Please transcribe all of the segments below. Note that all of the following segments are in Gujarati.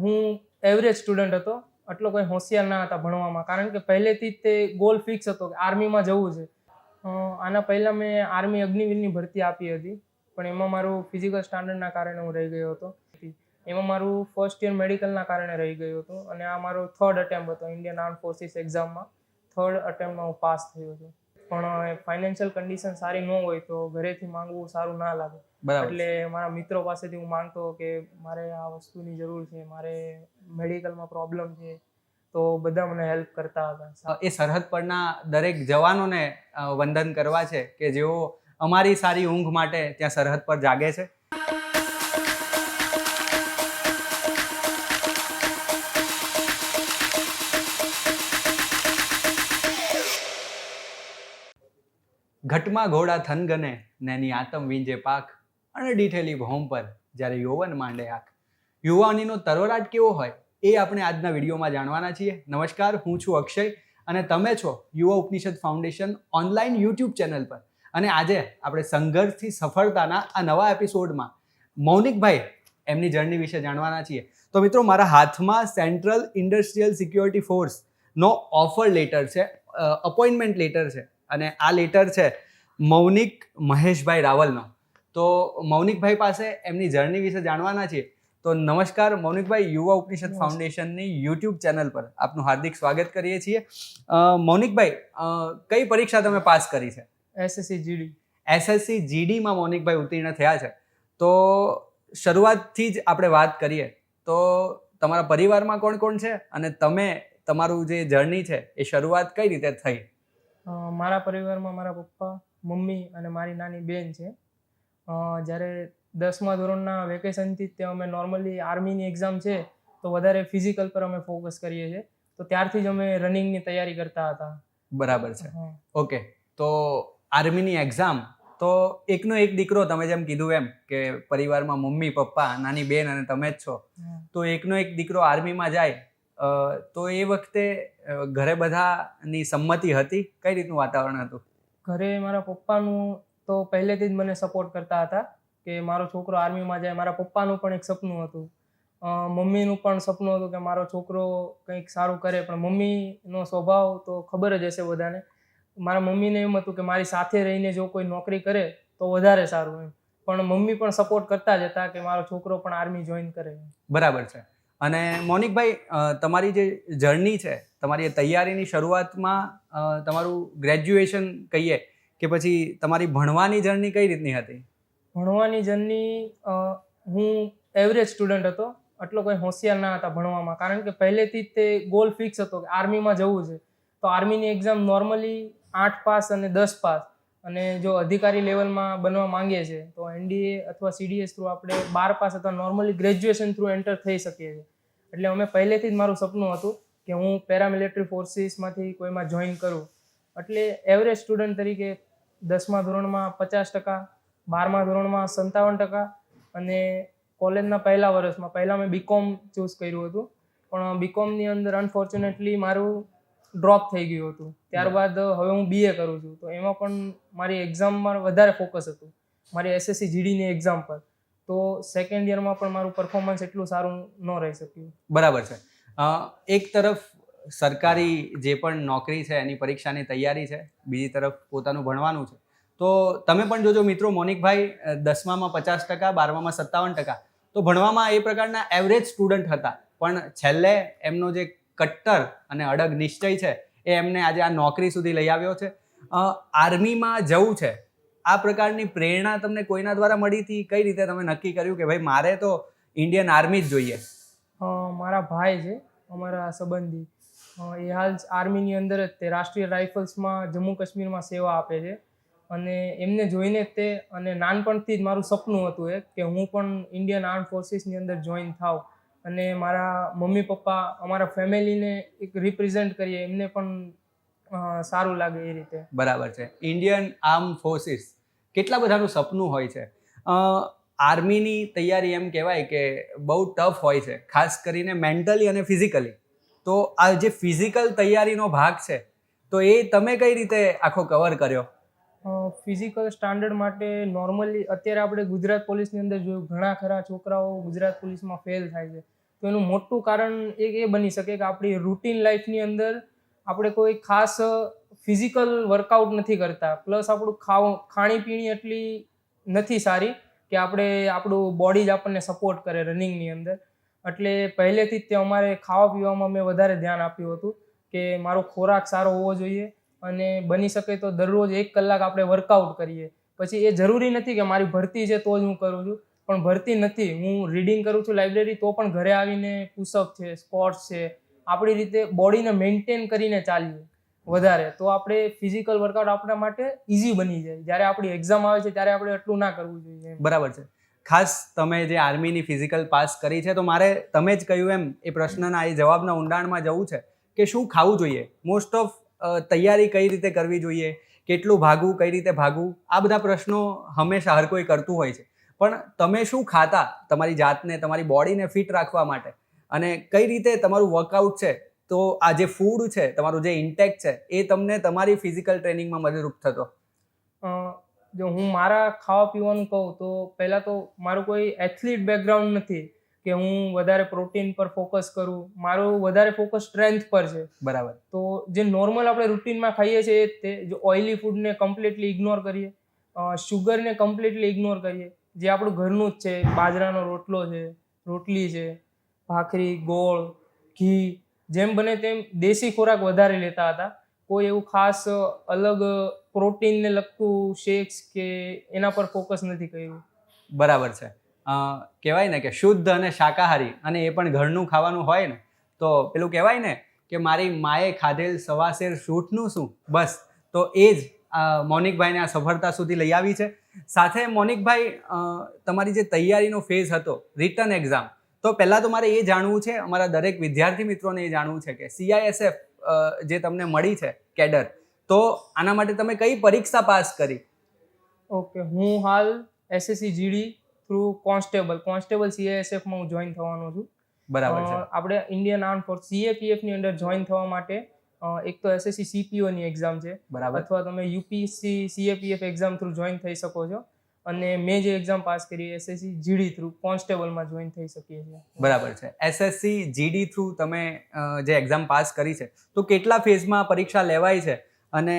હું એવરેજ સ્ટુડન્ટ હતો, આટલો કોઈ હોશિયાર ના હતા ભણવામાં, કારણ કે પહેલેથી જ તે ગોલ ફિક્સ હતો કે આર્મીમાં જવું છે. આના પહેલાં મેં આર્મી અગ્નિવીરની ભરતી આપી હતી, પણ એમાં મારું ફિઝિકલ સ્ટાન્ડર્ડના કારણે હું રહી ગયો હતો. એમાં મારું ફર્સ્ટ યર મેડિકલના કારણે રહી ગયું હતું, અને આ મારો થર્ડ અટેમ્પ્ટ હતો ઇન્ડિયન આર્મ ફોર્સિસ એક્ઝામમાં. થર્ડ અટેમ્પ્ટમાં હું પાસ થયો છું. પણ ફાઇનાન્શિયલ કન્ડિશન સારી ન હોય તો ઘરેથી માંગવું સારું ના લાગે. એટલે મારા મિત્રો પાસેથી હું માંગતો કે મારે આ વસ્તુની જરૂર છે, મારે મેડિકલમાં પ્રોબ્લેમ છે, તો બધા મને હેલ્પ કરતા હતા. એ સરહદ પરના દરેક જવાનોને વંદન કરવા છે કે જેઓ અમારી સારી ઊંઘ માટે ત્યાં સરહદ પર જાગે છે. ઘટમાં ઘોડા થનગને નેની આતમ વીંજે પાક અને ડીઠેલી ભોમ પર જ્યારે યૌવન માંડે આંખ. યુવાનીનો તરવરાટ કેવો હોય એ આપણે આજના વિડીયોમાં જાણવાના છીએ. નમસ્કાર, હું છું અક્ષય અને તમે છો યુવા ઉપનિષદ ફાઉન્ડેશન ઓનલાઈન યુટ્યુબ ચેનલ પર. અને આજે આપણે સંઘર્ષથી સફળતાના આ નવા એપિસોડમાં મૌનિકભાઈ એમની જર્ની વિશે જાણવાના છીએ. તો મિત્રો, મારા હાથમાં સેન્ટ્રલ ઇન્ડસ્ટ્રીયલ સિક્યોરિટી ફોર્સનો ઓફર લેટર છે, અપોઇન્ટમેન્ટ લેટર છે, અને આ લેટર છે મૌનિક મહેશભાઈ રાવલનો. તો મૌનિકભાઈ પાસે એમની જર્ની વિશે જાણવાના છીએ. તો નમસ્કાર મૌનિકભાઈ, યુવા ઉપનિષદ ફાઉન્ડેશનની યુટ્યુબ ચેનલ પર આપનું હાર્દિક સ્વાગત કરીએ છીએ. મૌનિકભાઈ, કઈ પરીક્ષા તમે પાસ કરી છે? એસએસસી જીડીમાં મૌનિકભાઈ ઉત્તીર્ણ થયા છે. તો શરૂઆતથી જ આપણે વાત કરીએ તો તમારા પરિવારમાં કોણ કોણ છે અને તમે તમારું જે જર્ની છે એ શરૂઆત કઈ રીતે થઈ? મારા પરિવારમાં મારા પપ્પા, મમ્મી અને મારી નાની બેન છે. જ્યારે 10મા ધોરણના વેકેશનથી જ તે અમે નોર્મલી આર્મીની એક્ઝામ છે તો વધારે ફિઝિકલ પર અમે ફોકસ કરીએ છીએ, તો ત્યારથી જ અમે રનિંગની તૈયારી કરતા હતા. બરાબર છે. ઓકે, તો આર્મીની એક્ઝામ, તો એકનો એક દીકરો, તમે જેમ કીધું એમ કે પરિવારમાં મમ્મી, પપ્પા, નાની બેન અને તમે જ છો, તો એકનો એક દીકરો આર્મીમાં જાય તો એ વખતે ઘરે બધાની સંમતિ હતી? કઈ રીતનું વાતાવરણ હતું? ઘરે મારા પપ્પાનું તો પહેલેથી જ મને સપોર્ટ કરતા હતા કે મારો છોકરો આર્મીમાં જાય. મારા પપ્પાનું પણ એક સપનું હતું, મમ્મીનું પણ સપનું હતું કે મારો છોકરો કંઈક સારું કરે. પણ મમ્મીનો સ્વભાવ તો ખબર જ હશે બધાને. મારા મમ્મીને એમ હતું કે મારી સાથે રહીને જો કોઈ નોકરી કરે તો વધારે સારું એમ. પણ મમ્મી પણ સપોર્ટ કરતા જ હતા કે મારો છોકરો પણ આર્મી જોઈન કરે. બરાબર છે. અને મૌનિકભાઈ, તમારી જે જર્ની છે, તમારી તૈયારીની શરૂઆતમાં તમારું ગ્રેજ્યુએશન કહીએ કે પછી તમારી ભણવાની જર્ની કઈ રીતની હતી? ભણવાની જર્ની, હું એવરેજ સ્ટુડન્ટ હતો, આટલો કોઈ હોશિયાર ના હતા ભણવામાં, કારણ કે પહેલેથી જ તે ગોલ ફિક્સ હતો કે આર્મીમાં જવું છે. તો આર્મીની એક્ઝામ નોર્મલી 8 પાસ અને 10 પાસ, અને જો અધિકારી લેવલમાં બનવા માંગીએ છીએ તો એનડીએ અથવા સીડીએસ થ્રુ આપણે 12 પાસ અથવા નોર્મલી ગ્રેજ્યુએશન થ્રુ એન્ટર થઈ શકીએ છીએ. એટલે અમે પહેલેથી જ મારું સપનું હતું કે હું પેરામિલિટરી ફોર્સિસમાંથી કોઈમાં જોઈન કરું. એટલે એવરેજ સ્ટુડન્ટ તરીકે 10મા ધોરણમાં 50%, 12મા ધોરણમાં 57%, અને કોલેજના પહેલા વર્ષમાં પહેલાં મેં બીકોમ ચૂઝ કર્યું હતું, પણ બીકોમની અંદર અનફોર્ચ્યુનેટલી મારું ડ્રોપ થઈ ગયું હતું. ત્યારબાદ હવે હું બીએ કરું છું, તો એમાં પણ મારી એક્ઝામમાં વધારે ફોકસ હતું, મારી એસએસસી જીડીની એક્ઝામ પર. તો સેકન્ડ યરમાં પણ મારું પરફોર્મન્સ એટલું સારું ન રહી શક્યું. બરાબર છે. એક તરફ સરકારી જે પણ નોકરી છે એની પરીક્ષાની તૈયારી છે, બીજી તરફ પોતાનું ભણવાનું છે. તો તમે પણ જોજો મિત્રો, મૌનિકભાઈ 10મામાં 50%, 12મામાં 57%, તો ભણવામાં એ પ્રકારના એવરેજ સ્ટુડન્ટ હતા. પણ છેલ્લે એમનો જે કટ્ટર અને અડગ નિશ્ચય છે એ એમને આજે આ નોકરી સુધી લઈ આવ્યો છે. આર્મીમાં જવું છે, આ પ્રકારની પ્રેરણા તમને કોઈના દ્વારા મળી હતી? કઈ રીતે તમે નક્કી કર્યું કે ભાઈ મારે તો ઇન્ડિયન આર્મી જ જોઈએ? મારા ભાઈ છે, અમારા સંબંધી, એ હાલ આર્મીની અંદર જ તે રાષ્ટ્રીય રાઇફલ્સમાં જમ્મુ કાશ્મીરમાં સેવા આપે છે, અને એમને જોઈને જ તે, અને નાનપણથી જ મારું સપનું હતું કે હું પણ ઇન્ડિયન આર્મ ફોર્સિસની અંદર જોઈન થાવ અને મારા મમ્મી પપ્પા, અમારા ફેમિલીને એક રિપ્રેઝેન્ટ કરીએ, એમને પણ સારું લાગે એ રીતે. બરાબર છે. ઇન્ડિયન આર્મ ફોર્સિસ કેટલા બધાનું સપનું હોય છે. આર્મીની તૈયારી એમ કહેવાય કે બહુ ટફ હોય છે, ખાસ કરીને મેન્ટલી અને ફિઝિકલી. તો આ જે ફિઝિકલ તૈયારીનો ભાગ છે, તો એ તમે કઈ રીતે આખો કવર કર્યો? ફિઝિકલ સ્ટાન્ડર્ડ માટે નોર્મલી અત્યારે આપણે ગુજરાત પોલીસની અંદર જોયું, ઘણા ખરા છોકરાઓ ગુજરાત પોલીસમાં ફેલ થાય છે. તો એનું મોટું કારણ એક એ બની શકે કે આપણી રૂટીન લાઈફની અંદર આપણે કોઈ ખાસ ફિઝિકલ વર્કઆઉટ નથી કરતા, પ્લસ આપણું ખાણીપીણી એટલી નથી સારી કે આપણું બોડી જ આપણને સપોર્ટ કરે રનિંગની અંદર. એટલે પહેલેથી જ તે અમારે ખાવા પીવામાં મેં વધારે ધ્યાન આપ્યું હતું કે મારો ખોરાક સારો હોવો જોઈએ અને બની શકે તો દરરોજ 1 કલાક આપણે વર્કઆઉટ કરીએ. પછી એ જરૂરી નથી કે મારી ભરતી છે તો જ હું કરું છું, પણ ભરતી નથી, હું રીડિંગ કરું છું લાઇબ્રેરી, તો પણ ઘરે આવીને પુશઅપ છે, સ્ક્વોટ્સ છે, આપણી રીતે બોડીને મેન્ટેન કરીને ચાલીએ વધારે, તો આપણે ફિઝિકલ વર્કઆઉટ આપણા માટે ઇઝી બની જાય. જ્યારે આપણી એક્ઝામ આવે છે ત્યારે આપણે એટલું ના કરવું જોઈએ. બરાબર છે. ખાસ તમે જે આર્મીની ફિઝિકલ પાસ કરી છે, તો મારે તમે જ કહ્યું એમ એ પ્રશ્નના એ જવાબના ઊંડાણમાં જવું છે કે શું ખાવું જોઈએ. મોસ્ટ ઓફ તૈયારી કઈ રીતે કરવી જોઈએ, કેટલું ભાગવું, કઈ રીતે ભાગવું, આ બધા પ્રશ્નો હંમેશા હર કોઈ કરતું હોય છે. પણ તમે શું ખાતા તમારી જાતને, તમારી બોડીને ફિટ રાખવા માટે, અને કઈ રીતે તમારું વર્કઆઉટ છે, તો આ જે ફૂડ છે, તમારું જે ઇન્ટેક છે, એ તમને તમારી ફિઝિકલ ટ્રેનિંગમાં મદદરૂપ થતો? જો હું મારા ખાવા પીવાનું કહું તો પહેલાં તો મારું કોઈ એથ્લીટ બેકગ્રાઉન્ડ નથી કે હું વધારે પ્રોટીન પર ફોકસ કરું, મારું વધારે ફોકસ સ્ટ્રેન્થ પર છે. બરાબર. તો જે નોર્મલ આપણે રૂટીનમાં ખાઈએ છીએ એ જ તે, જો ઓઇલી ફૂડને કમ્પ્લીટલી ઇગ્નોર કરીએ, શુગરને કમ્પ્લીટલી ઇગ્નોર કરીએ, જે આપણું ઘરનું જ છે, બાજરાનો રોટલો છે, રોટલી છે, ભાખરી, ગોળ, ઘી, જેમ બને તેમ દેશી ખોરાક વધારે લેતા હતા. કોઈ એવું ખાસ અલગ પ્રોટીનને લગતું શેક્સ કે એના પર ફોકસ નથી કર્યું. બરાબર છે. કહેવાય ને કે શુદ્ધ અને શાકાહારી, અને એ પણ ઘરનું ખાવાનું હોય ને, તો પેલું કહેવાય ને કે મારી માએ ખાધેલ સવાશેર સૂઠનું શું, બસ તો એ જ મૌનિકભાઈને આ સફળતા સુધી લઈ આવી છે. સાથે મૌનિકભાઈ, તમારી જે તૈયારીનો ફેઝ હતો, રિટન એક્ઝામ, તો પહેલાં તો મારે એ જાણવું છે, અમારા દરેક વિદ્યાર્થી મિત્રોને એ જાણવું છે કે CISF જે તમને મળી છે કેડર, તો આના માટે તમે કઈ પરીક્ષા પાસ કરી? ઓકે, હું હાલ SSC GD થ્રુ કોન્સ્ટેબલ CISFમાં હું જોઈન થવાનો છું. બરાબર છે. આપણે ઇન્ડિયન આર્મ ફોર્સ CAPFની અંદર જોઈન થવા માટે એક તો SSC CPO ની એક્ઝામ છે, બરાબર. અથવા તમે UPSC CAPF exam through join થઈ શકો છો. અને મેં જે એક્ઝામ પાસ કરી SSC GD થ્રુ કોન્સ્ટેબલમાં જોઈન થઈ શકીએ છીએ. બરાબર છે. SSC GD થ્રુ તમે જે એક્ઝામ પાસ કરી છે, તો કેટલા ફેઝમાં પરીક્ષા લેવાય છે, અને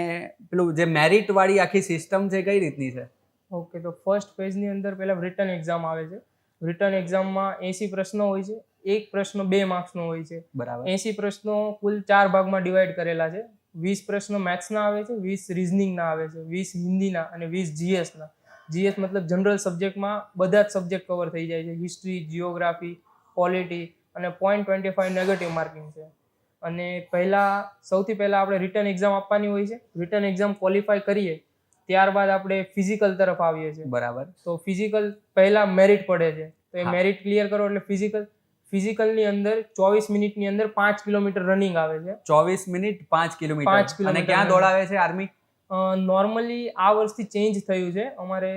પેલું જે મેરિટ વાળી આખી સિસ્ટમ છે કઈ રીતની છે? ઓકે, તો ફર્સ્ટ ફેઝની અંદર પહેલા રિટન એક્ઝામ આવે છે. રિટન એક્ઝામમાં 80 પ્રશ્નો હોય છે, એક પ્રશ્ન 2 માર્ક્સનો હોય છે. બરાબર. 80 પ્રશ્નો કુલ 4 ભાગમાં ડિવાઈડ કરેલા છે. 20 પ્રશ્નો મેથ્સના આવે છે, 20 રિઝનિંગના આવે છે, 20 હિન્દીના અને 20 GSના. GS મતલબ જનરલ સબ્જેક્ટમાં બધા જ સબ્જેક્ટ કવર થઈ જાય છે, હિસ્ટ્રી, જિયોગ્રાફી, પોલિટી, અને 0.25 નેગેટિવ માર્કિંગ છે. અને સૌથી પહેલાં આપણે રિટન એક્ઝામ આપવાની હોય છે. રિટન એક્ઝામ ક્વોલિફાય કરીએ ત્યારબાદ આપણે ફિઝિકલ તરફ આવીએ છીએ. બરાબર. તો ફિઝિકલ પહેલાં મેરિટ પડે છે, તો એ હા. મેરિટ ક્લિયર કરો એટલે ફિઝિકલની અંદર 24 મિનિટની અંદર 5 કિલોમીટર રનિંગ આવે છે. 24 મિનિટ 5 કિલોમીટર. 5 કિલોમીટર. અને ક્યાં દોડાવે છે આર્મી? નોર્મલી આ વર્ષથી ચેન્જ થયું છે. અમારે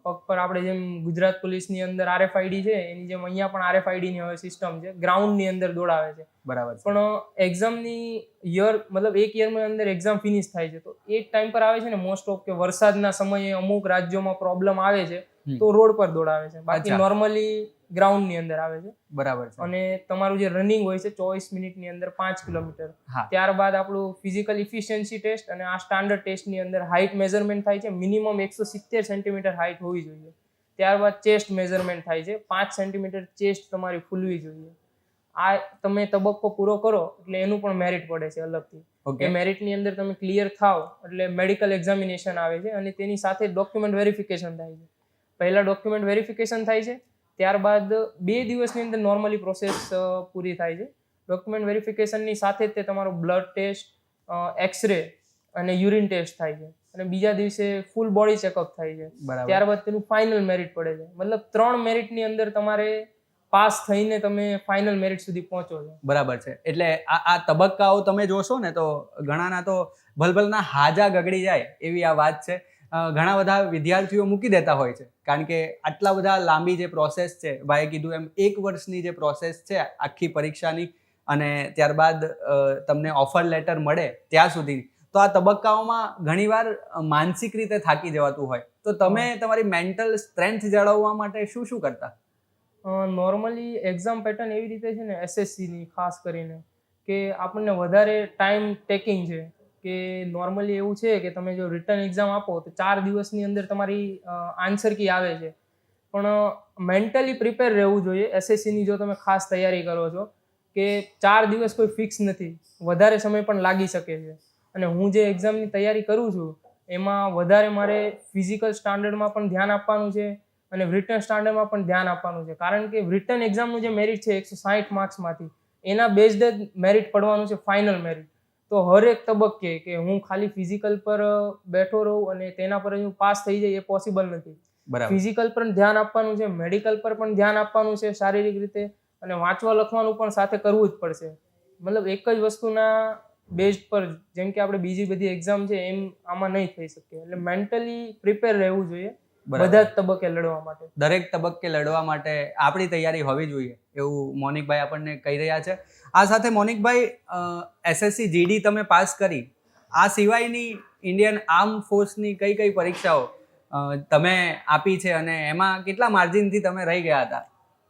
પગ પર આપણે જેમ ગુજરાત પોલીસની અંદર RFID છે, એની જેમ અહીંયા પણ RFID ની હવે સિસ્ટમ છે, ગ્રાઉન્ડની અંદર દોડાવે છે. બરાબર. પણ એક્ઝામની મતલબ એક યરમાં અંદર એક્ઝામ ફિનિશ થાય છે, તો એ ટાઈમ પર આવે છે ને મોસ્ટ ઓફ કે વરસાદના સમયે અમુક રાજ્યોમાં પ્રોબ્લેમ આવે છે, તો રોડ પર દોડાવે છે. બાકી નોર્મલી ગ્રાઉન્ડની અંદર આવે છે. બરાબર છે. અને તમારું જે રનિંગ હોય છે 24 મિનિટની અંદર 5 કિલોમીટર. હા. ત્યારબાદ આપણું ફિઝિકલ ઇફિશિયન્સી ટેસ્ટ, અને આ સ્ટાન્ડર્ડ ટેસ્ટની અંદર હાઇટ મેઝરમેન્ટ થાય છે. મિનિમમ 170 સેન્ટીમીટર હાઇટ હોવી જોઈએ. ત્યારબાદ ચેસ્ટ મેઝરમેન્ટ થાય છે, 5 સેન્ટીમીટર ચેસ્ટ તમારી ફૂલવી જોઈએ. આ તમે તબક્કો પૂરો કરો એટલે એનું પણ મેરિટ પડે છે અલગથી. એ મેરિટની અંદર તમે ક્લિયર થાવ એટલે મેડિકલ એક્ઝામિનેશન આવે છે, અને તેની સાથે ડોક્યુમેન્ટ વેરિફિકેશન થાય છે. પહેલાં ડોક્યુમેન્ટ વેરિફિકેશન થાય છે, ત્યારબાદ 2 દિવસની અંદર નોર્મલી પ્રોસેસ પૂરી થાય છે. ડોક્યુમેન્ટ વેરિફિકેશનની સાથે જ તે તમારો બ્લડ ટેસ્ટ, એક્સરે અને યુરિન ટેસ્ટ થાય છે, અને બીજા દિવસે ફૂલ બોડી ચેકઅપ થાય છે. ત્યારબાદ તેનું ફાઇનલ મેરિટ પડે છે. મતલબ 3 મેરિટની અંદર તમારે પાસ થઈને તમે ફાઇનલ મેરિટ સુધી પહોંચો છો. બરાબર છે. એટલે આ તબક્કાઓ તમે જોશો ને તો ઘણાના તો ભલભલના હાજા ગગડી જાય એવી આ વાત છે. ઘણા બધા વિદ્યાર્થીઓ મૂકી દેતા હોય છે, કારણ કે આટલા બધા લાંબી જે પ્રોસેસ છે, ભાઈએ કીધું એમ 1 વર્ષની જે પ્રોસેસ છે આખી પરીક્ષાની, અને ત્યારબાદ તમને ઓફર લેટર મળે ત્યાં સુધી, તો આ તબક્કાઓમાં ઘણીવાર માનસિક રીતે થાકી જવાતું હોય, તો તમે તમારી મેન્ટલ સ્ટ્રેન્થ જાળવવા માટે શું કરતા? નોર્મલી એક્ઝામ પેટર્ન એવી રીતે છે ને એસએસસીની ખાસ કરીને કે આપણને વધારે ટાઈમ ટેકિંગ છે કે નોર્મલી એવું છે કે તમે જો રિટર્ન એક્ઝામ આપો તો 4 દિવસની અંદર તમારી આન્સર કી આવે છે, પણ મેન્ટલી પ્રિપેર રહેવું જોઈએ. એસએસસીની જો તમે ખાસ તૈયારી કરો છો કે 4 દિવસ કોઈ ફિક્સ નથી, વધારે સમય પણ લાગી શકે છે. અને હું જે એક્ઝામની તૈયારી કરું છું એમાં વધારે મારે ફિઝિકલ સ્ટાન્ડર્ડમાં પણ ધ્યાન આપવાનું છે અને રિટર્ન સ્ટાન્ડર્ડમાં પણ ધ્યાન આપવાનું છે, કારણ કે રિટર્ન એક્ઝામનું જે મેરિટ છે 160 માર્ક્સમાંથી એના બેઝડ જ મેરિટ પડવાનું છે, ફાઇનલ મેરિટ. તો હરેક તબક્કે કે હું ખાલી ફિઝિકલ પર બેઠો રહું અને તેના પર જ હું પાસ થઈ જાય એ પોસિબલ નથી. બરાબર. ફિઝિકલ પર ધ્યાન આપવાનું છે, મેડિકલ પર પણ ધ્યાન આપવાનું છે શારીરિક રીતે, અને વાંચવા લખવાનું પણ સાથે કરવું જ પડશે. મતલબ એક જ વસ્તુના બેઝ પર જેમ કે આપણે બીજી બધી એક્ઝામ છે એમ આમાં નહીં થઈ શકે. એટલે મેન્ટલી પ્રિપેર રહેવું જોઈએ બધા જ તબક્કે લડવા માટે. દરેક તબક્કે લડવા માટે આપણી તૈયારી હોવી જોઈએ એવું મોનિકભાઈ આપણને કહી રહ્યા છે. આ સાથે મોનિકભાઈ, એસએસસી જીડી તમે પાસ કરી, આ સિવાયની ઇન્ડિયન આર્મ ફોર્સની કઈ કઈ પરીક્ષાઓ તમે આપી છે અને એમાં કેટલા માર્જિનથી તમે રહી ગયા હતા?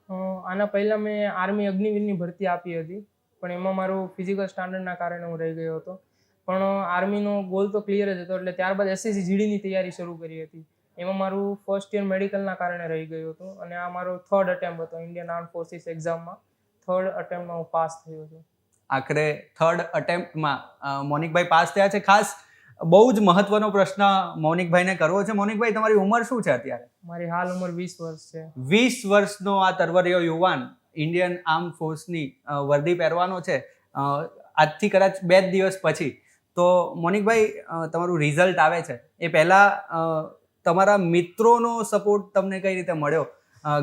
આના પહેલાં મેં આર્મી અગ્નિવીરની ભરતી આપી હતી, પણ એમાં મારું ફિઝિકલ સ્ટાન્ડર્ડના કારણે હું રહી ગયો હતો. પણ આર્મીનો ગોલ તો ક્લિયર જ હતો, એટલે ત્યારબાદ એસએસસી જીડીની તૈયારી શરૂ કરી હતી. એમાં મારું ફર્સ્ટ યર મેડિકલના કારણે રહી ગયું હતું અને આ મારો 3rd અટેમ્પ્ટ હતો ઇન્ડિયન આર્મ ફોર્સિસ એક્ઝામમાં. 3rd અટેમ્પ્ટમાં હું પાસ થયો છું. આખરે 3rd અટેમ્પ્ટમાં મોનિકભાઈ પાસ થયા છે. ખાસ બહુ જ મહત્વનો પ્રશ્ન મોનિકભાઈને કરવો છે. મોનિકભાઈ, તમારી ઉંમર શું છે અત્યારે? મારી હાલ ઉંમર 20 વર્ષ છે. 20 વર્ષનો આ તરવરિયો યુવાન ઇન્ડિયન આર્મ ફોર્સની વર્દી પહેરવાનો છે આજથી કદાચ 2 દિવસ પછી. તો મોનિકભાઈ, તમારું રિઝલ્ટ આવે છે એ પહેલાં તમારા મિત્રોનો સપોર્ટ તમને કઈ રીતે મળ્યો?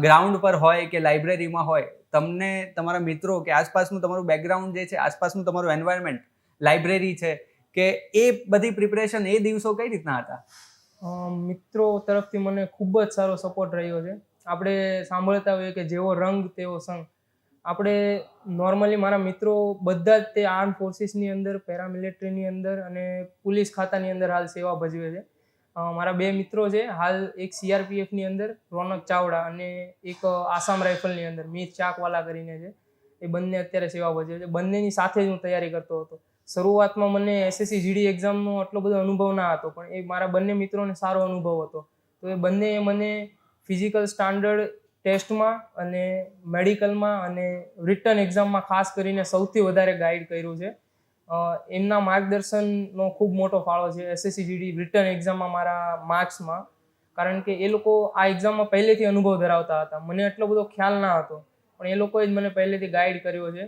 ગ્રાઉન્ડ પર હોય કે લાઇબ્રેરીમાં હોય, તમને તમારા મિત્રો કે આસપાસનું તમારું બેકગ્રાઉન્ડ જે છે, આસપાસનું તમારું એન્વાયરમેન્ટ, લાઇબ્રેરી છે કે એ બધી પ્રિપરેશન એ દિવસો કઈ રીતના હતા? મિત્રો તરફથી મને ખૂબ જ સારો સપોર્ટ રહ્યો છે. આપણે સાંભળતા હોઈએ કે જેવો રંગ તેવો સંગ. આપણે નોર્મલી મારા મિત્રો બધા જ તે આર્મ ફોર્સિસની અંદર, પેરામિલિટરીની અંદર અને પોલીસ ખાતાની અંદર હાલ સેવા ભજવે છે. મારા 2 મિત્રો છે હાલ, એક સીઆરપીએફની અંદર રોનક ચાવડા અને એક આસામ રાઇફલની અંદર મીર ચાકવાલા કરીને છે. એ બંને અત્યારે સેવા ભજવે છે. બંનેની સાથે જ હું તૈયારી કરતો હતો. શરૂઆતમાં મને એસએસસી જીડી એક્ઝામનો આટલો બધો અનુભવ ના હતો, પણ એ મારા બંને મિત્રોને સારો અનુભવ હતો. તો એ બંને મને ફિઝિકલ સ્ટાન્ડર્ડ ટેસ્ટમાં અને મેડિકલમાં અને રિટર્ન એક્ઝામમાં ખાસ કરીને સૌથી વધારે ગાઈડ કર્યું છે. એમના માર્ગદર્શનનો ખૂબ મોટો ફાળો છે એસએસસી જીડી રિટર્ન એક્ઝામમાં મારા માર્ક્સમાં, કારણ કે એ લોકો આ એક્ઝામમાં પહેલેથી અનુભવ ધરાવતા હતા. મને એટલો બધો ખ્યાલ ના હતો, પણ એ લોકોએ જ મને પહેલેથી ગાઈડ કર્યો છે.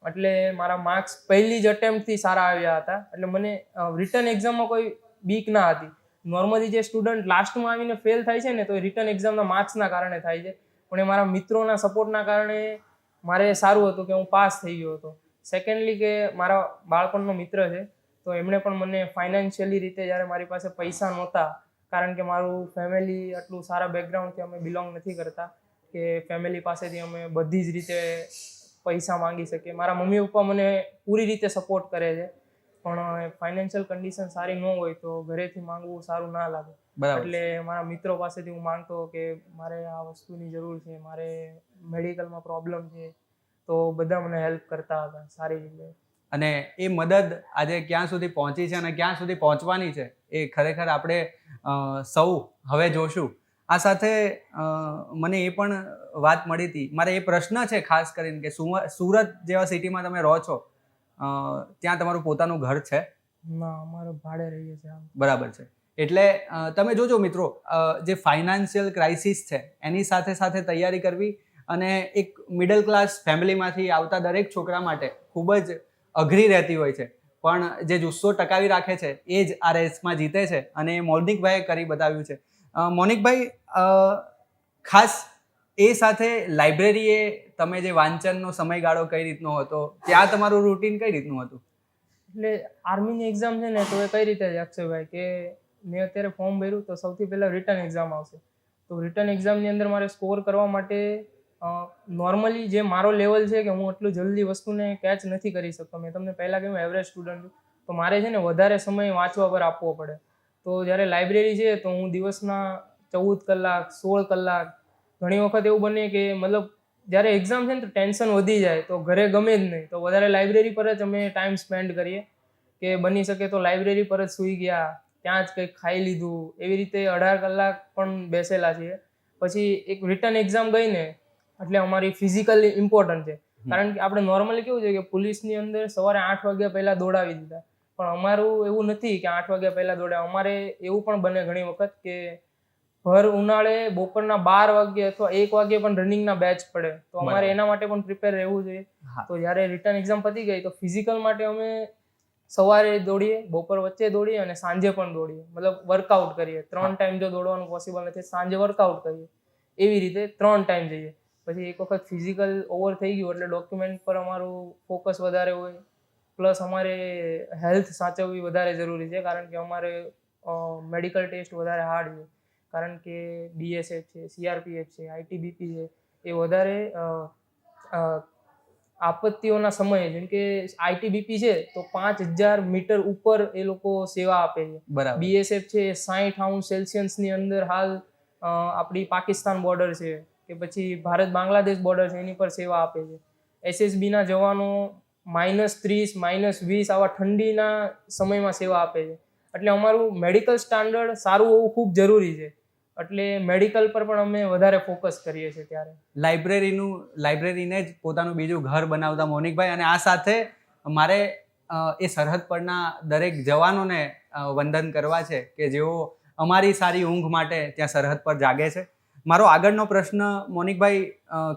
એટલે મારા માર્ક્સ પહેલી જ અટેમ્પ્ટથી સારા આવ્યા હતા. એટલે મને રિટર્ન એક્ઝામમાં કોઈ બીક ના હતી. નોર્મલી જે સ્ટુડન્ટ લાસ્ટમાં આવીને ફેલ થાય છે ને, તો એ રિટર્ન એક્ઝામના માર્ક્સના કારણે થાય છે, પણ એ મારા મિત્રોના સપોર્ટના કારણે મારે સારું હતું કે હું પાસ થઈ ગયો હતો. સેકન્ડલી કે મારા બાળપણનો મિત્ર છે, તો એમણે પણ મને ફાઇનાન્શિયલી રીતે જ્યારે મારી પાસે પૈસા નહોતા, કારણ કે મારું ફેમિલી આટલું સારા બેકગ્રાઉન્ડથી અમે બિલોંગ નથી કરતા કે ફેમિલી પાસેથી અમે બધી જ રીતે પૈસા માંગી શકીએ. મારા મમ્મી પપ્પા મને પૂરી રીતે સપોર્ટ કરે છે, પણ ફાઇનાન્શિયલ કન્ડિશન સારી ન હોય તો ઘરેથી માંગવું સારું ના લાગે. એટલે મારા મિત્રો પાસેથી હું માંગતો કે મારે આ વસ્તુની જરૂર છે, મારે મેડિકલમાં પ્રોબ્લેમ છે, તો બધા મને હેલ્પ કરતા હતા સારી રીતે. અને એ મદદ આજે ક્યાં સુધી પહોંચી છે અને ક્યાં સુધી પહોંચવાની છે એ ખરેખર આપણે સૌ હવે જોશું. આ સાથે મને એ પણ વાત મળી હતી, મારે એ પ્રશ્ન છે ખાસ કરીને કે સુરત જેવા સિટીમાં તમે રહો છો, ત્યાં તમારું પોતાનું ઘર છે? ના, અમારે ભાડે રહીએ છીએ. બરાબર છે. એટલે તમે જોજો મિત્રો, જે ફાઇનાન્શિયલ ક્રાઇસિસ છે એની સાથે સાથે તૈયારી કરવી અને એક મિડલ ક્લાસ ફેમિલીમાંથી આવતા દરેક છોકરા માટે ખૂબ જ અઘરી રહેતી હોય છે, પણ જે જુસ્સો ટકાવી રાખે છે એ જ આ રેસમાં જીતે છે અને એ મોનિકભાઈએ કરી બતાવ્યું છે. મોનિકભાઈ, ખાસ એ સાથે લાઇબ્રેરીએ તમે જે વાંચનનો સમયગાળો કઈ રીતનો હતો, ત્યાં તમારું રૂટીન કઈ રીતનું હતું? એટલે આર્મીની એક્ઝામ છે ને, તો એ કઈ રીતે છે અક્ષયભાઈ કે મેં અત્યારે ફોર્મ ભર્યું તો સૌથી પહેલાં રિટર્ન એક્ઝામ આવશે. તો રિટર્ન એક્ઝામની અંદર મારે સ્કોર કરવા માટે નોર્મલી જે મારો લેવલ છે કે હું એટલું જલ્દી વસ્તુને કેચ નથી કરી શકતો. મેં તમને પહેલાં કહ્યું એવરેજ સ્ટુડન્ટ છું, તો મારે છે ને વધારે સમય વાંચવા પર આપવો પડે. તો જ્યારે લાઇબ્રેરી છે તો હું દિવસના 14 કલાક 16 કલાક, ઘણી વખત એવું બને કે મતલબ જ્યારે એક્ઝામ છે ને તો ટેન્શન વધી જાય તો ઘરે ગમે જ નહીં, તો વધારે લાઇબ્રેરી પર જ અમે ટાઈમ સ્પેન્ડ કરીએ કે બની શકે તો લાઇબ્રેરી પર જ સૂઈ ગયા, ત્યાં જ કંઈક ખાઈ લીધું, એવી રીતે 18 કલાક પણ બેસેલા છીએ. પછી એક રિટર્ન એક્ઝામ ગઈ ને એટલે અમારી ફિઝિકલી ઇમ્પોર્ટન્ટ છે, કારણ કે આપણે નોર્મલી કેવું છે કે પોલીસની અંદર સવારે 8 વાગ્યા પહેલાં દોડાવી દીધા, પણ અમારું એવું નથી કે 8 વાગ્યા પહેલાં દોડાવે. અમારે એવું પણ બને ઘણી વખત કે ભર ઉનાળે બપોરના 12 વાગે અથવા 1 વાગે પણ રનિંગના બેચ પડે, તો અમારે એના માટે પણ પ્રિપેર રહેવું જોઈએ. તો જ્યારે રિટર્ન એક્ઝામ પતી ગઈ તો ફિઝિકલ માટે અમે સવારે દોડીએ, બપોર વચ્ચે દોડીએ અને સાંજે પણ દોડીએ, મતલબ વર્કઆઉટ કરીએ. 3 ટાઈમ જો દોડવાનું પોસિબલ નથી, સાંજે વર્કઆઉટ કરીએ, એવી રીતે 3 ટાઈમ જઈએ. પછી એક વખત ફિઝિકલ ઓવર થઈ ગયું એટલે ડોક્યુમેન્ટ પર અમારું ફોકસ વધારે હોય, પ્લસ અમારે હેલ્થ સાચવવી વધારે જરૂરી છે, કારણ કે અમારે મેડિકલ ટેસ્ટ વધારે હાર્ડ છે, કારણ કે BSF છે, CRPF છે, ITBP છે, એ વધારે આપત્તિઓના સમયે, જેમ કે ITBP છે તો 5000 મીટર ઉપર એ લોકો સેવા આપે છે. બરાબર. BSF છે 60° ની અંદર હાલ આપણી પાકિસ્તાન બોર્ડર છે કે પછી ભારત બાંગ્લાદેશ બોર્ડર છે એની પર સેવા આપે છે. SSB ના જવાનો -30, -20 આવા ઠંડીના સમયમાં સેવા આપે છે. એટલે અમારું મેડિકલ સ્ટાન્ડર્ડ સારું હોવું ખૂબ જરૂરી છે, એટલે મેડિકલ પર પણ અમે વધારે ફોકસ કરીએ છીએ. ત્યારે લાઇબ્રેરીને જ પોતાનું બીજું ઘર બનાવતા મોનિકભાઈ, અને આ સાથે મારે એ સરહદ પરના દરેક જવાનોને વંદન કરવા છે કે જેઓ અમારી સારી ઊંઘ માટે ત્યાં સરહદ પર જાગે છે. મારો આગળનો પ્રશ્ન મોનિકભાઈ,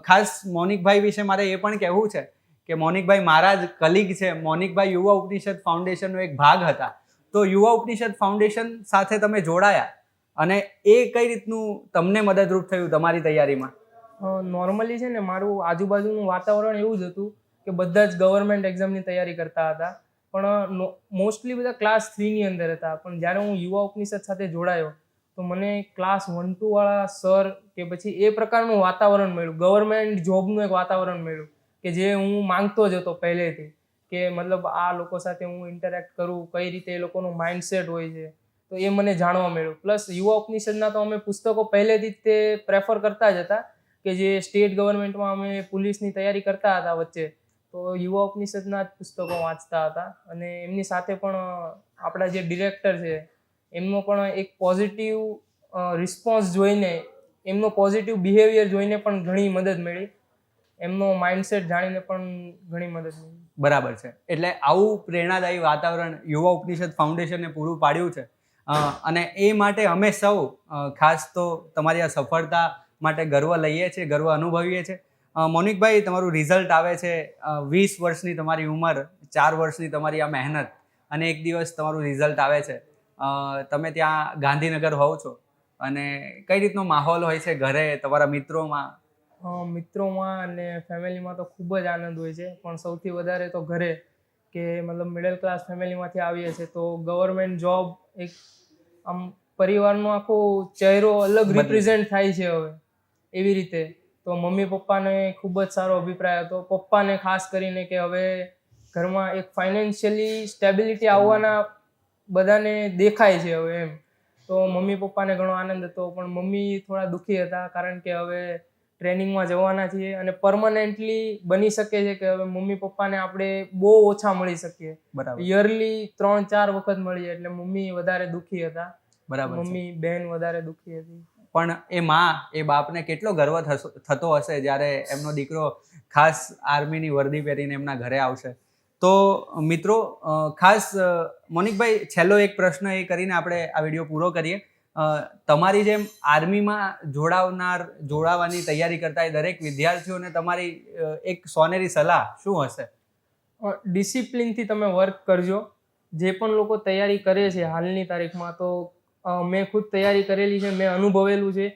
ખાસ મોનિકભાઈ વિશે મારે એ પણ કહેવું છે કે મોનિકભાઈ મારા જ કલીગ છે. મોનિકભાઈ યુવા ઉપનિષદ ફાઉન્ડેશનનો એક ભાગ હતા. તો યુવા ઉપનિષદ ફાઉન્ડેશન સાથે તમે જોડાયા અને એ કઈ રીતનું તમને મદદરૂપ થયું તમારી તૈયારીમાં? નોર્મલી છે ને મારું આજુબાજુનું વાતાવરણ એવું જ હતું કે બધા જ ગવર્મેન્ટ એક્ઝામની તૈયારી કરતા હતા, પણ મોસ્ટલી બધા ક્લાસ 3ની અંદર હતા. પણ જ્યારે હું યુવા ઉપનિષદ સાથે જોડાયો તો મને ક્લાસ 1-2 વાળા સર કે પછી એ પ્રકારનું વાતાવરણ મળ્યું, ગવર્મેન્ટ જોબનું એક વાતાવરણ મળ્યું કે જે હું માંગતો જ હતો પહેલેથી, કે મતલબ આ લોકો સાથે હું ઇન્ટરેક્ટ કરું, કઈ રીતે એ લોકોનું માઇન્ડસેટ હોય છે, તો એ મને જાણવા મળ્યું. પ્લસ યુવા ઉપનિષદના તો અમે પુસ્તકો પહેલેથી જ તે પ્રેફર કરતા જ હતા, કે જે સ્ટેટ ગવર્મેન્ટમાં અમે પોલીસની તૈયારી કરતા હતા વચ્ચે, તો યુવા ઉપનિષદના જ પુસ્તકો વાંચતા હતા. અને એમની સાથે પણ આપણા જે ડિરેક્ટર છે એમનો પણ એક પોઝિટિવ રિસ્પોન્સ જોઈને, એમનો પોઝિટિવ બિહેવિયર જોઈને પણ ઘણી મદદ મળી, એમનો માઇન્ડસેટ જાણીને પણ ઘણી મદદ મળી. બરાબર છે. એટલે આવું પ્રેરણાદાયી વાતાવરણ યુવા ઉપનિષદ ફાઉન્ડેશને પૂરું પાડ્યું છે, અને એ માટે અમે સૌ ખાસ તો તમારી આ સફળતા માટે ગર્વ લઈએ છીએ, ગર્વ અનુભવીએ છીએ. મોનિકભાઈ, તમારું રિઝલ્ટ આવે છે, 20 વર્ષની તમારી ઉંમર, 4 વર્ષની તમારી આ મહેનત, અને એક દિવસ તમારું રિઝલ્ટ આવે છે. તમે ત્યાં ગાંધીનગર હોવ છો, અને કઈ રીતનો માહોલ હોય છે ઘરે, તમારા મિત્રોમાં? મિત્રોમાં અને ફેમિલીમાં તો ખૂબ જ આનંદ હોય છે, પણ સૌથી વધારે તો ઘરે, કે મતલબ મિડલ ક્લાસ ફેમિલીમાંથી આવીએ છીએ તો ગવર્મેન્ટ જોબ એક આમ પરિવારનો આખો ચહેરો અલગ રિપ્રેઝેન્ટ થાય છે હવે, એવી રીતે. તો મમ્મી પપ્પાને ખૂબ જ સારો અભિપ્રાય હતો, પપ્પાને ખાસ કરીને, કે હવે ઘરમાં એક ફાઇનાન્શિયલી સ્ટેબિલિટી આવવાના બધાને દેખાય છે હવે એમ. તો મમ્મી પપ્પાને ઘણો આનંદ હતો, પણ મમ્મી થોડા દુઃખી હતા, કારણ કે હવે ટ્રેનિંગમાં જવાના છીએ અને પરમનન્ટલી બની શકે છે કે હવે મમ્મી પપ્પાને આપણે બહુ ઓછા મળી શકીએ, યરલી 3-4 વખત મળીએ, એટલે મમ્મી વધારે દુઃખી હતા. બરાબર. મમ્મી બહેન વધારે દુઃખી હતી. પણ એ માં, એ બાપને કેટલો ગર્વ થતો હશે જ્યારે એમનો દીકરો ખાસ આર્મીની વર્દી પહેરીને એમના ઘરે આવશે. તો મિત્રો, ખાસ મોનિકભાઈ, છેલ્લો એક પ્રશ્ન એ કરીને આપણે આ વિડીયો પૂરો કરીએ. તમારી જેમ આર્મીમાં જોડાવાની તૈયારી કરતા એ દરેક વિદ્યાર્થીઓને તમારી એક સોનેરી સલાહ શું હશે? ડિસિપ્લિનથી તમે વર્ક કરજો. જે પણ લોકો તૈયારી કરે છે હાલની તારીખમાં, તો મેં ખુદ તૈયારી કરેલી છે, મેં અનુભવેલું છે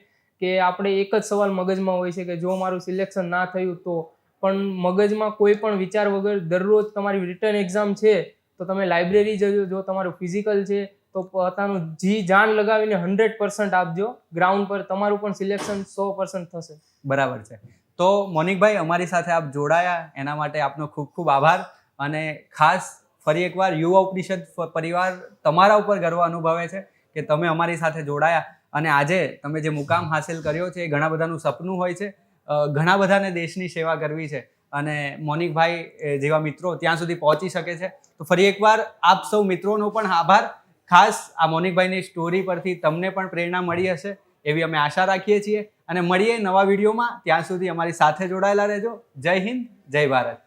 કે આપણે એક જ સવાલ મગજમાં હોય છે કે જો મારું સિલેક્શન ના થયું તો, પણ મગજમાં કોઈ પણ વિચાર વગર દરરોજ તમારી રિટર્ન એક્ઝામ છે તો તમે લાઇબ્રેરી જજો, જો તમારું ફિઝિકલ છે તો પોતાનું જી જાન લગાવીને 100% આપજો. ગ્રાઉન્ડ પર તમારું પણ સિલેક્શન 100% થશે. બરાબર છે. તો મોનિકભાઈ, અમારી સાથે આપ જોડાયા એના માટે આપનો ખૂબ ખૂબ આભાર. અને ખાસ ફરી એકવાર યુવા ઉપનિષદ પરિવાર તમારા ઉપર ગર્વ અનુભવે છે કે તમે અમારી સાથે જોડાયા, અને આજે તમે જે મુકામ હાસિલ કર્યો છે એ ઘણા બધાનું સપનું હોય છે, ઘણા બધાને દેશની સેવા કરવી છે અને મોનિકભાઈ જેવા મિત્રો ત્યાં સુધી પહોંચી શકે છે. તો ફરી એકવાર આપ સૌ મિત્રોનો પણ આભાર. ખાસ આ મોનિકભાઈની સ્ટોરી પરથી તમને પણ પ્રેરણા મળી હશે એવી અમે આશા રાખીએ છીએ અને મળીએ નવા વિડીયોમાં. ત્યાં સુધી અમારી સાથે જોડાયેલા રહેજો. જય હિન્દ, જય ભારત.